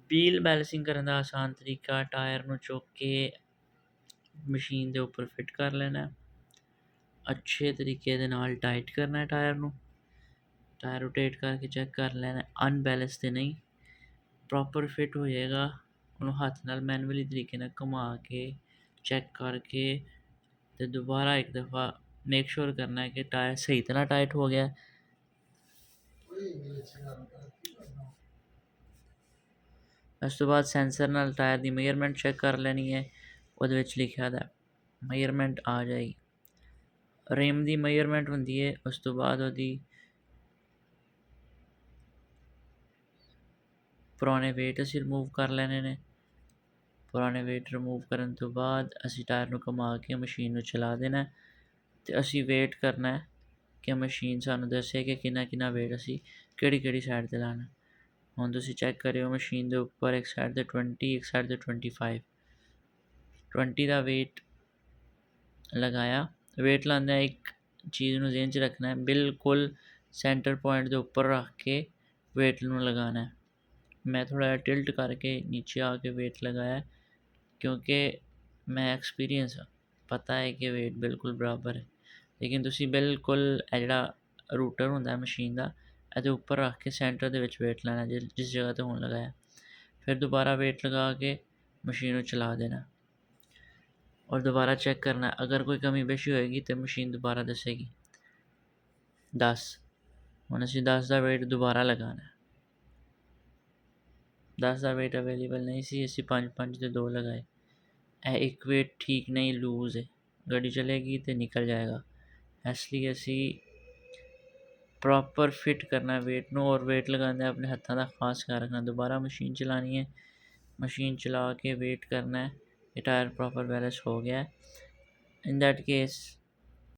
Wheel balancing ਕਰਨ ਦਾ ਆਸਾਨ ਤਰੀਕਾ, ਟਾਇਰ ਨੂੰ ਚੁੱਕ ਕੇ ਮਸ਼ੀਨ ਦੇ ਉੱਪਰ ਫਿੱਟ ਕਰ ਲੈਣਾ, ਅੱਛੇ ਤਰੀਕੇ ਦੇ ਨਾਲ ਟਾਈਟ ਕਰਨਾ ਟਾਇਰ ਨੂੰ, ਟਾਇਰ ਰੋਟੇਟ ਕਰਕੇ ਚੈੱਕ ਕਰ ਲੈਣਾ ਅਨਬੈਲੈਂਸ ਤੇ ਨਹੀਂ, ਪ੍ਰੋਪਰ ਫਿੱਟ ਹੋ ਜਾਏਗਾ। ਉਹਨੂੰ ਹੱਥ ਨਾਲ ਮੈਨੂਅਲੀ ਤਰੀਕੇ ਨਾਲ ਘੁਮਾ ਕੇ ਚੈੱਕ ਕਰਕੇ ਤੇ ਦੁਬਾਰਾ ਇੱਕ ਦफ़ਾ ਮੇਕ ਸ਼ੋਰ ਕਰਨਾ ਹੈ ਕਿ ਟਾਇਰ ਸਹੀ ਤਰ੍ਹਾਂ ਟਾਈਟ ਹੋ ਗਿਆ। ਉਸ ਤੋਂ ਬਾਅਦ ਸੈਂਸਰ ਨਾਲ ਟਾਇਰ ਦੀ ਮੇਜਰਮੈਂਟ ਚੈੱਕ ਕਰ ਲੈਣੀ ਹੈ। ਉਹਦੇ ਵਿੱਚ ਲਿਖਿਆ ਦਾ ਮੇਜਰਮੈਂਟ ਆ ਜਾਏਗੀ। ਰਿਮ ਦੀ ਮੇਜਰਮੈਂਟ ਹੁੰਦੀ ਹੈ। ਉਸ ਤੋਂ ਬਾਅਦ ਉਹਦੀ ਪੁਰਾਣੇ ਵੇਟ ਅਸੀਂ ਰਿਮੂਵ ਕਰ ਲੈਣੇ ਨੇ। ਪੁਰਾਣੇ ਵੇਟ ਰਿਮੂਵ ਕਰਨ ਤੋਂ ਬਾਅਦ ਅਸੀਂ ਟਾਇਰ ਨੂੰ ਘੁਮਾ ਕੇ ਮਸ਼ੀਨ ਨੂੰ ਚਲਾ ਦੇਣਾ ਤੇ ਅਸੀਂ ਵੇਟ ਕਰਨਾ ਹੈ ਕਿ ਮਸ਼ੀਨ ਸਾਨੂੰ ਦੱਸੇ ਕਿ ਕਿੰਨਾ ਵੇਟ ਅਸੀਂ ਕਿਹੜੀ ਸਾਈਡ ਤੇ ਲਾਣਾ। ਹੁਣ ਤੁਸੀਂ ਚੈੱਕ ਕਰਿਓ ਮਸ਼ੀਨ ਦੇ ਉੱਪਰ ਇੱਕ ਸਾਈਡ ਤੇ 20, ਇੱਕ ਸਾਈਡ ਤੇ 25, 20 ਦਾ ਵੇਟ ਲਗਾਇਆ। ਵੇਟ ਲਾਉਂਦਿਆਂ ਇੱਕ ਚੀਜ਼ ਨੂੰ ਜ਼ਿਹਨ 'ਚ ਰੱਖਣਾ ਹੈ, ਬਿਲਕੁਲ ਸੈਂਟਰ ਪੁਆਇੰਟ ਦੇ ਉੱਪਰ ਰੱਖ ਕੇ ਵੇਟ ਨੂੰ ਲਗਾਉਣਾ ਹੈ। ਮੈਂ ਥੋੜ੍ਹਾ ਜਿਹਾ ਟਿਲਟ ਕਰਕੇ ਨੀਚੇ ਆ ਕੇ ਵੇਟ ਲਗਾਇਆ ਕਿਉਂਕਿ ਮੈਂ ਐਕਸਪੀਰੀਅੰਸ ਪਤਾ ਹੈ ਕਿ ਵੇਟ ਬਿਲਕੁਲ ਬਰਾਬਰ ਹੈ। ਲੇਕਿਨ ਤੁਸੀਂ ਬਿਲਕੁਲ ਇਹ ਜਿਹੜਾ ਰੂਟਰ ਹੁੰਦਾ ਮਸ਼ੀਨ ਦਾ, ਇਹਦੇ ਉੱਪਰ ਰੱਖ ਕੇ ਸੈਂਟਰ ਦੇ ਵਿੱਚ ਵੇਟ ਲਾਣਾ ਜਿਸ ਜਗ੍ਹਾ 'ਤੇ ਹੁਣ ਲਗਾਇਆ। ਫਿਰ ਦੁਬਾਰਾ ਵੇਟ ਲਗਾ ਕੇ ਮਸ਼ੀਨ ਨੂੰ ਚਲਾ ਦੇਣਾ ਔਰ ਦੁਬਾਰਾ ਚੈੱਕ ਕਰਨਾ। ਅਗਰ ਕੋਈ ਕਮੀ ਪੇਸ਼ੀ ਹੋਏਗੀ ਤਾਂ ਮਸ਼ੀਨ ਦੁਬਾਰਾ ਦੱਸੇਗੀ 10। ਹੁਣ ਅਸੀਂ 10 ਦਾ ਵੇਟ ਦੁਬਾਰਾ ਲਗਾਉਣਾ। 10 ਦਾ ਵੇਟ ਅਵੇਲੇਬਲ ਨਹੀਂ ਸੀ, ਅਸੀਂ 5 ਤੇ 2 ਲਗਾਏ। ਇਹ ਇੱਕ ਵੇਟ ਠੀਕ ਨਹੀਂ, ਲੂਜ਼ ਹੈ, ਗੱਡੀ ਚਲੇਗੀ ਤੇ ਨਿਕਲ ਜਾਏਗਾ। ਇਸ ਲਈ ਅਸੀਂ ਪ੍ਰੋਪਰ ਫਿਟ ਕਰਨਾ ਵੇਟ ਨੂੰ ਔਰ ਵੇਟ ਲਗਾਉਂਦੇ ਆਪਣੇ ਹੱਥਾਂ ਦਾ ਖਾਸ ਖਿਆਲ ਰੱਖਣਾ। ਦੁਬਾਰਾ ਮਸ਼ੀਨ ਚਲਾਣੀ ਹੈ, ਮਸ਼ੀਨ ਚਲਾ ਕੇ ਵੇਟ ਕਰਨਾ ਹੈ ਕਿ ਟਾਇਰ ਪ੍ਰੋਪਰ ਬੈਲੈਂਸ ਹੋ ਗਿਆ। In that case